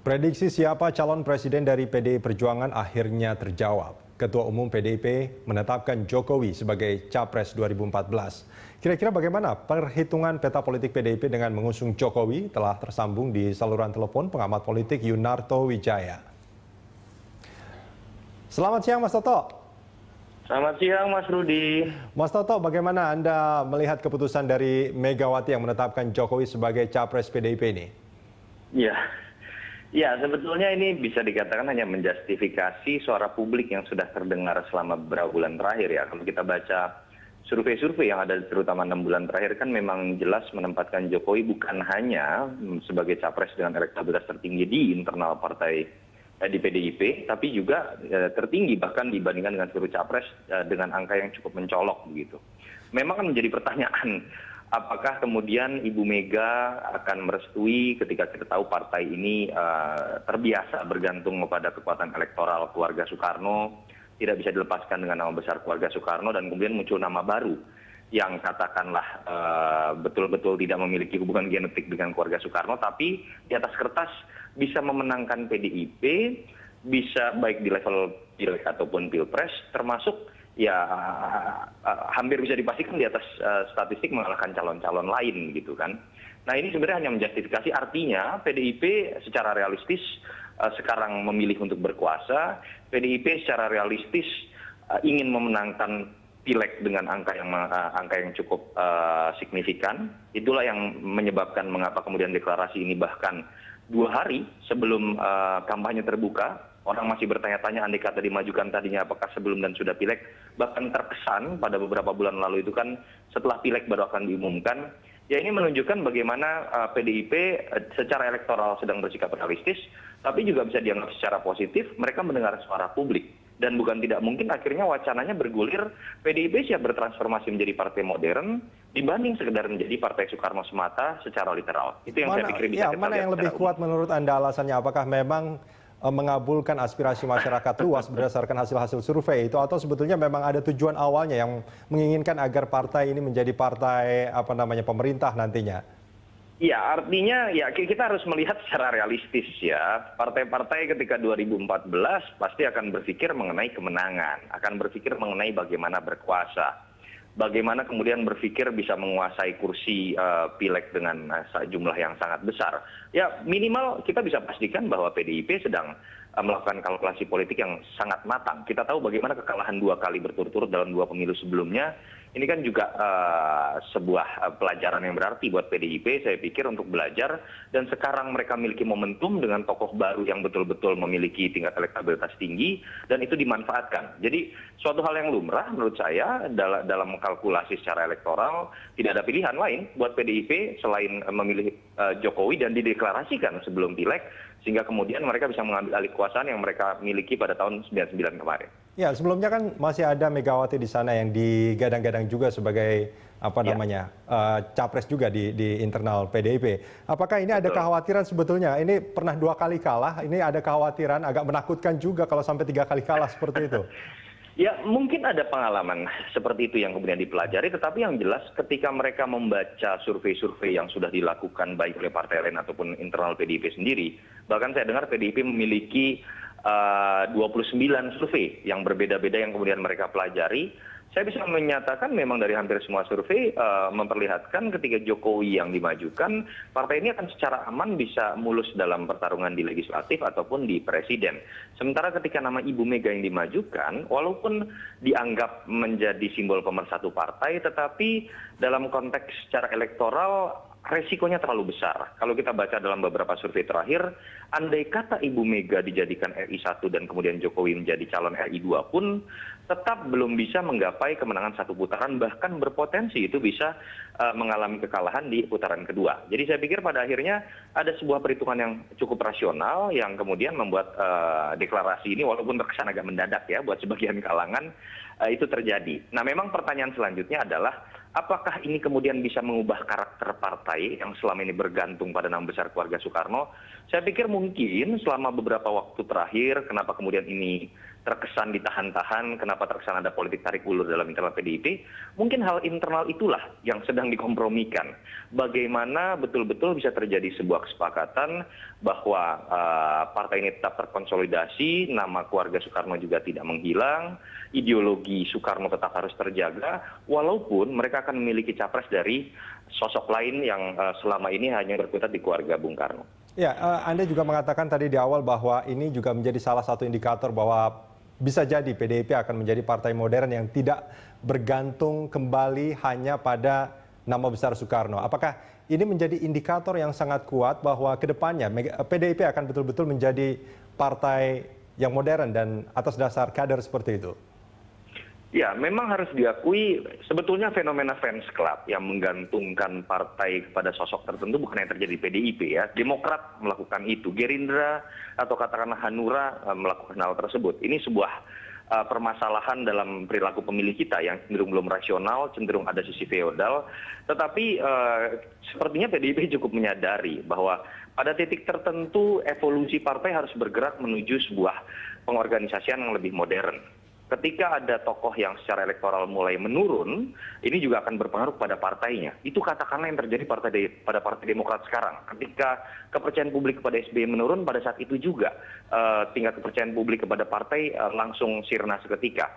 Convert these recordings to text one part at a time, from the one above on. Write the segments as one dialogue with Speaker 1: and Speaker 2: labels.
Speaker 1: Prediksi siapa calon presiden dari PDI Perjuangan akhirnya terjawab. Ketua Umum PDIP menetapkan Jokowi sebagai Capres 2014. Kira-kira bagaimana perhitungan peta politik PDIP dengan mengusung Jokowi telah tersambung di saluran telepon pengamat politik Yunarto Wijaya. Selamat siang Mas Toto.
Speaker 2: Selamat siang Mas Rudi.
Speaker 1: Mas Toto, bagaimana Anda melihat keputusan dari Megawati yang menetapkan Jokowi sebagai Capres PDIP ini?
Speaker 2: Ya, sebetulnya ini bisa dikatakan hanya menjustifikasi suara publik yang sudah terdengar selama beberapa bulan terakhir ya. Kalau kita baca survei-survei yang ada terutama 6 bulan terakhir kan memang jelas menempatkan Jokowi bukan hanya sebagai capres dengan elektabilitas tertinggi di internal partai di PDIP, tapi juga tertinggi bahkan dibandingkan dengan seluruh capres dengan angka yang cukup mencolok begitu. Memang kan menjadi pertanyaan, apakah kemudian Ibu Mega akan merestui ketika kita tahu partai ini terbiasa bergantung kepada kekuatan elektoral keluarga Soekarno, tidak bisa dilepaskan dengan nama besar keluarga Soekarno, dan kemudian muncul nama baru yang katakanlah betul-betul tidak memiliki hubungan genetik dengan keluarga Soekarno, tapi di atas kertas bisa memenangkan PDIP, bisa baik di level pileg ataupun pilpres, termasuk ya hampir bisa dipastikan di atas statistik mengalahkan calon-calon lain gitu kan. Nah ini sebenarnya hanya menjustifikasi, artinya PDIP secara realistis sekarang memilih untuk berkuasa, PDIP secara realistis ingin memenangkan pileg dengan angka yang cukup signifikan. Itulah yang menyebabkan mengapa kemudian deklarasi ini bahkan 2 hari sebelum kampanye terbuka, orang masih bertanya-tanya andai kata dimajukan tadinya apakah sebelum dan sudah pileg. Bahkan terkesan pada beberapa bulan lalu itu kan setelah pileg baru akan diumumkan. Ya ini menunjukkan bagaimana PDIP secara elektoral sedang bersikap realistis, tapi juga bisa dianggap secara positif mereka mendengar suara publik. Dan bukan tidak mungkin akhirnya wacananya bergulir PDIP siap bertransformasi menjadi partai modern dibanding sekedar menjadi partai Soekarno semata secara literal. Itu yang saya pikir bisa kita
Speaker 1: mana yang lebih kuat menurut Anda alasannya? Apakah memang mengabulkan aspirasi masyarakat luas berdasarkan hasil-hasil survei itu, atau sebetulnya memang ada tujuan awalnya yang menginginkan agar partai ini menjadi partai pemerintah nantinya?
Speaker 2: Ya, artinya ya kita harus melihat secara realistis ya. Partai-partai ketika 2014 pasti akan berpikir mengenai kemenangan, akan berpikir mengenai bagaimana berkuasa, bagaimana kemudian berpikir bisa menguasai kursi pileg dengan jumlah yang sangat besar. Ya minimal kita bisa pastikan bahwa PDIP sedang melakukan kalkulasi politik yang sangat matang. Kita tahu bagaimana kekalahan 2 kali berturut-turut dalam 2 pemilu sebelumnya. Ini kan juga sebuah pelajaran yang berarti buat PDIP, saya pikir, untuk belajar. Dan sekarang mereka memiliki momentum dengan tokoh baru yang betul-betul memiliki tingkat elektabilitas tinggi, dan itu dimanfaatkan. Jadi suatu hal yang lumrah menurut saya dalam kalkulasi secara elektoral. Tidak ada pilihan lain buat PDIP selain memilih Jokowi dan dideklarasikan sebelum pileg, sehingga kemudian mereka bisa mengambil alih kekuasaan yang mereka miliki pada tahun 99 kemarin.
Speaker 1: Ya, sebelumnya kan masih ada Megawati di sana yang digadang-gadang juga sebagai capres juga di internal PDIP. Apakah ini ada kekhawatiran sebetulnya? Ini pernah 2 kali kalah, ini ada kekhawatiran agak menakutkan juga kalau sampai 3 kali kalah seperti itu.
Speaker 2: Ya mungkin ada pengalaman seperti itu yang kemudian dipelajari, tetapi yang jelas ketika mereka membaca survei-survei yang sudah dilakukan baik oleh partai lain ataupun internal PDIP sendiri, bahkan saya dengar PDIP memiliki 29 survei yang berbeda-beda yang kemudian mereka pelajari. Saya bisa menyatakan memang dari hampir semua survei memperlihatkan ketika Jokowi yang dimajukan, partai ini akan secara aman bisa mulus dalam pertarungan di legislatif ataupun di presiden. Sementara ketika nama Ibu Mega yang dimajukan, walaupun dianggap menjadi simbol pemersatu partai, tetapi dalam konteks secara elektoral resikonya terlalu besar. Kalau kita baca dalam beberapa survei terakhir, andai kata Ibu Mega dijadikan RI1 dan kemudian Jokowi menjadi calon RI2 pun, tetap belum bisa menggapai kemenangan 1 putaran, bahkan berpotensi itu bisa mengalami kekalahan di putaran kedua. Jadi saya pikir pada akhirnya ada sebuah perhitungan yang cukup rasional yang kemudian membuat deklarasi ini walaupun terkesan agak mendadak ya buat sebagian kalangan, itu terjadi. Nah memang pertanyaan selanjutnya adalah, apakah ini kemudian bisa mengubah karakter partai yang selama ini bergantung pada nama besar keluarga Soekarno? Saya pikir mungkin selama beberapa waktu terakhir, kenapa kemudian ini terkesan ditahan-tahan, kenapa terkesan ada politik tarik ulur dalam internal PDIP, mungkin hal internal itulah yang sedang dikompromikan. Bagaimana betul-betul bisa terjadi sebuah kesepakatan bahwa partai ini tetap terkonsolidasi, nama keluarga Soekarno juga tidak menghilang, ideologi Soekarno tetap harus terjaga, walaupun mereka akan memiliki capres dari sosok lain yang selama ini hanya berkutat di keluarga Bung Karno.
Speaker 1: Ya, Anda juga mengatakan tadi di awal bahwa ini juga menjadi salah satu indikator bahwa bisa jadi PDIP akan menjadi partai modern yang tidak bergantung kembali hanya pada nama besar Soekarno. Apakah ini menjadi indikator yang sangat kuat bahwa ke depannya PDIP akan betul-betul menjadi partai yang modern dan atas dasar kader seperti itu?
Speaker 2: Ya, memang harus diakui sebetulnya fenomena fans club yang menggantungkan partai kepada sosok tertentu bukan yang terjadi di PDIP ya. Demokrat melakukan itu, Gerindra atau katakanlah Hanura melakukan hal tersebut. Ini sebuah permasalahan dalam perilaku pemilih kita yang cenderung belum rasional, cenderung ada sisi feodal. Tetapi sepertinya PDIP cukup menyadari bahwa pada titik tertentu evolusi partai harus bergerak menuju sebuah pengorganisasian yang lebih modern. Ketika ada tokoh yang secara elektoral mulai menurun, ini juga akan berpengaruh pada partainya. Itu katakanlah yang terjadi pada Partai Demokrat sekarang. Ketika kepercayaan publik kepada SBY menurun, pada saat itu juga tingkat kepercayaan publik kepada partai langsung sirna seketika.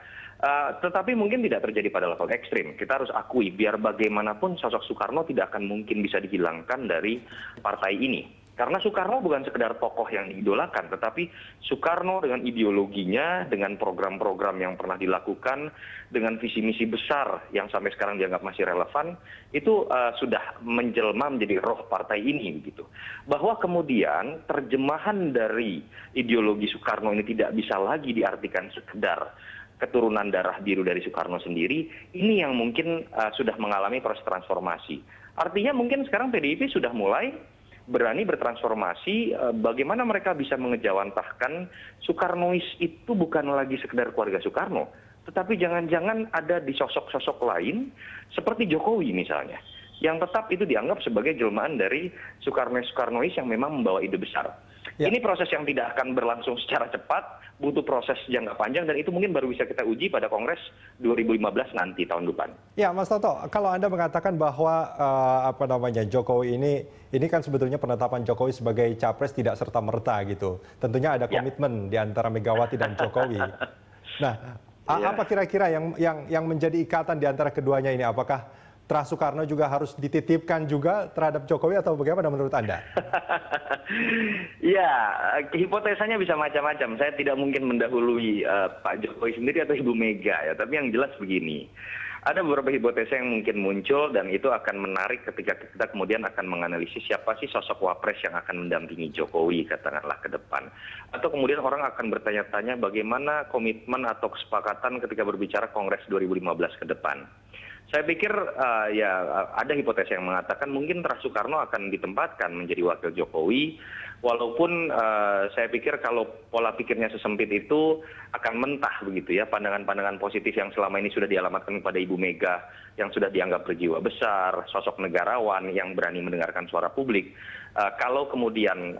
Speaker 2: Tetapi mungkin tidak terjadi pada level ekstrim. Kita harus akui, biar bagaimanapun sosok Soekarno tidak akan mungkin bisa dihilangkan dari partai ini. Karena Soekarno bukan sekedar tokoh yang diidolakan, tetapi Soekarno dengan ideologinya, dengan program-program yang pernah dilakukan, dengan visi misi besar yang sampai sekarang dianggap masih relevan, itu sudah menjelma menjadi roh partai ini, gitu. Bahwa kemudian terjemahan dari ideologi Soekarno ini tidak bisa lagi diartikan sekedar keturunan darah biru dari Soekarno sendiri, ini yang mungkin sudah mengalami proses transformasi. Artinya mungkin sekarang PDIP sudah mulai berani bertransformasi, bagaimana mereka bisa mengejawantahkan Soekarnois itu bukan lagi sekedar keluarga Soekarno, tetapi jangan-jangan ada di sosok-sosok lain seperti Jokowi misalnya, yang tetap itu dianggap sebagai jelmaan dari Soekarnois yang memang membawa ide besar. Ya. Ini proses yang tidak akan berlangsung secara cepat, butuh proses jangka panjang, dan itu mungkin baru bisa kita uji pada Kongres 2015 nanti tahun depan. Ya, Mas Toto, kalau Anda mengatakan bahwa Jokowi ini kan sebetulnya penetapan Jokowi sebagai capres tidak serta-merta gitu. Tentunya ada komitmen di antara Megawati dan Jokowi. Nah, apa kira-kira yang menjadi ikatan di antara keduanya ini? Apakah Trust Soekarno juga harus dititipkan juga terhadap Jokowi atau bagaimana menurut Anda? Ya, hipotesanya bisa macam-macam. Saya tidak mungkin mendahului Pak Jokowi sendiri atau Ibu Mega ya. Tapi yang jelas begini, ada beberapa hipotesa yang mungkin muncul dan itu akan menarik ketika kita kemudian akan menganalisis siapa sih sosok wapres yang akan mendampingi Jokowi katakanlah ke depan. Atau kemudian orang akan bertanya-tanya bagaimana komitmen atau kesepakatan ketika berbicara Kongres 2015 ke depan. Saya pikir ada hipotesa yang mengatakan mungkin Trust Soekarno akan ditempatkan menjadi wakil Jokowi, walaupun saya pikir kalau pola pikirnya sesempit itu akan mentah begitu ya, pandangan-pandangan positif yang selama ini sudah dialamatkan kepada Ibu Mega yang sudah dianggap berjiwa besar, sosok negarawan yang berani mendengarkan suara publik. Kalau kemudian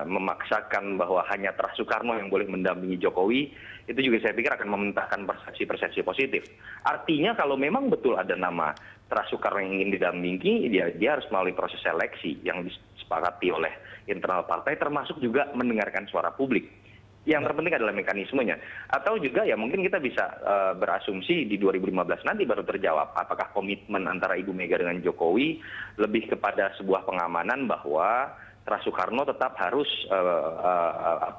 Speaker 2: memaksakan bahwa hanya Trust Soekarno yang boleh mendampingi Jokowi, itu juga saya pikir akan mementahkan persepsi-persepsi positif. Artinya kalau memang betul ada nama Trust Soekarno yang ingin didampingi, dia harus melalui proses seleksi yang disepakati oleh internal partai, termasuk juga mendengarkan suara publik. Yang terpenting adalah mekanismenya. Atau juga ya mungkin kita bisa berasumsi di 2015 nanti baru terjawab apakah komitmen antara Ibu Mega dengan Jokowi lebih kepada sebuah pengamanan bahwa Trust Soekarno tetap harus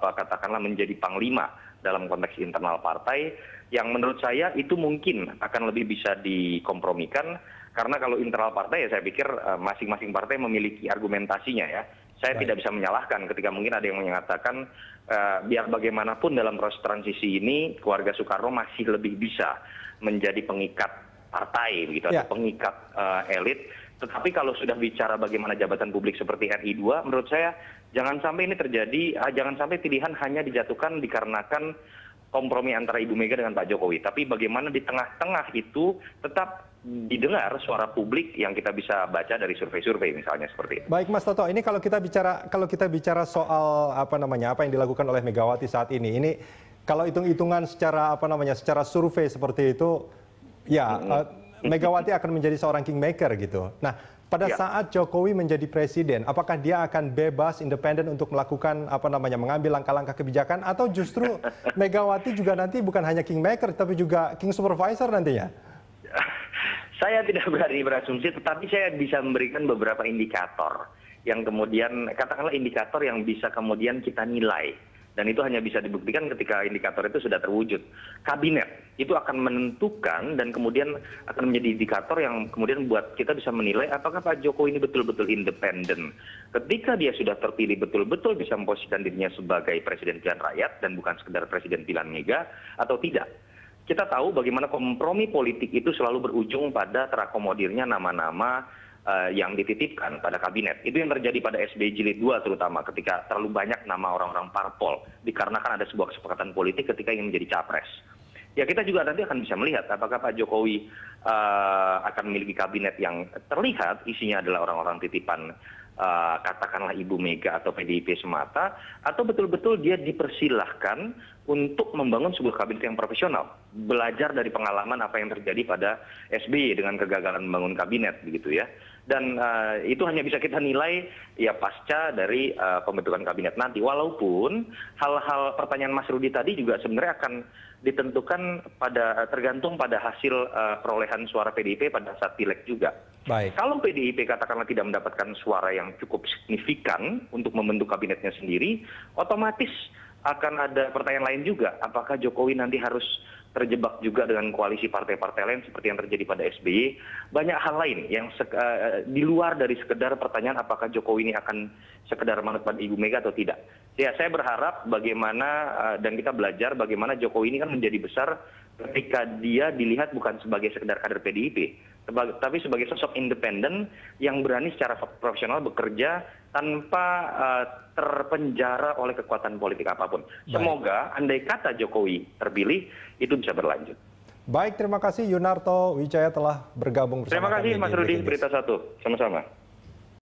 Speaker 2: katakanlah menjadi panglima dalam konteks internal partai, yang menurut saya itu mungkin akan lebih bisa dikompromikan, karena kalau internal partai ya saya pikir masing-masing partai memiliki argumentasinya ya. Saya tidak bisa menyalahkan ketika mungkin ada yang mengatakan biar bagaimanapun dalam proses transisi ini keluarga Soekarno masih lebih bisa menjadi pengikat partai begitu, atau pengikat elit. Tetapi kalau sudah bicara bagaimana jabatan publik seperti RI 2, menurut saya jangan sampai ini terjadi, jangan sampai pilihan hanya dijatuhkan dikarenakan kompromi antara Ibu Mega dengan Pak Jokowi. Tapi bagaimana di tengah-tengah itu tetap didengar suara publik yang kita bisa baca dari survei-survei misalnya seperti itu. Baik Mas Toto, ini kalau kita bicara soal apa yang dilakukan oleh Megawati saat ini
Speaker 1: Kalau hitung-hitungan secara survei seperti itu, ya Megawati akan menjadi seorang kingmaker gitu. Nah, pada saat Jokowi menjadi presiden, apakah dia akan bebas, independen untuk melakukan mengambil langkah-langkah kebijakan, atau justru Megawati juga nanti bukan hanya kingmaker, tapi juga king supervisor nantinya?
Speaker 2: Saya tidak berani berasumsi, tetapi saya bisa memberikan beberapa indikator yang kemudian, katakanlah indikator yang bisa kemudian kita nilai. Dan itu hanya bisa dibuktikan ketika indikator itu sudah terwujud. Kabinet itu akan menentukan dan kemudian akan menjadi indikator yang kemudian buat kita bisa menilai apakah Pak Jokowi ini betul-betul independen. Ketika dia sudah terpilih betul-betul bisa memposisikan dirinya sebagai presiden pilihan rakyat dan bukan sekedar presiden pilihan Mega atau tidak. Kita tahu bagaimana kompromi politik itu selalu berujung pada terakomodirnya nama-nama yang dititipkan pada kabinet. Itu yang terjadi pada SBY Jilid 2 terutama ketika terlalu banyak nama orang-orang parpol dikarenakan ada sebuah kesepakatan politik ketika ingin menjadi capres. Ya kita juga nanti akan bisa melihat apakah Pak Jokowi akan memiliki kabinet yang terlihat isinya adalah orang-orang titipan katakanlah Ibu Mega atau PDIP semata, atau betul-betul dia dipersilahkan untuk membangun sebuah kabinet yang profesional, belajar dari pengalaman apa yang terjadi pada SBY dengan kegagalan membangun kabinet begitu ya. Dan itu hanya bisa kita nilai ya pasca dari pembentukan kabinet nanti. Walaupun hal-hal pertanyaan Mas Rudi tadi juga sebenarnya akan ditentukan tergantung pada hasil perolehan suara PDIP pada saat pileg juga.
Speaker 1: Baik.
Speaker 2: Kalau PDIP katakanlah tidak mendapatkan suara yang cukup signifikan untuk membentuk kabinetnya sendiri, otomatis akan ada pertanyaan lain juga. Apakah Jokowi nanti harus terjebak juga dengan koalisi partai-partai lain seperti yang terjadi pada SBY? Banyak hal lain yang di luar dari sekedar pertanyaan apakah Jokowi ini akan sekedar manut pada Ibu Mega atau tidak. Ya, saya berharap bagaimana dan kita belajar bagaimana Jokowi ini kan menjadi besar ketika dia dilihat bukan sebagai sekedar kader PDIP, tapi sebagai sosok independen yang berani secara profesional bekerja tanpa terpenjara oleh kekuatan politik apapun. Semoga andai kata Jokowi terpilih, itu bisa berlanjut.
Speaker 1: Baik, terima kasih Yunarto Wijaya telah bergabung bersama kami.
Speaker 2: Terima kasih Mas Rudi, Berita Satu. Sama-sama.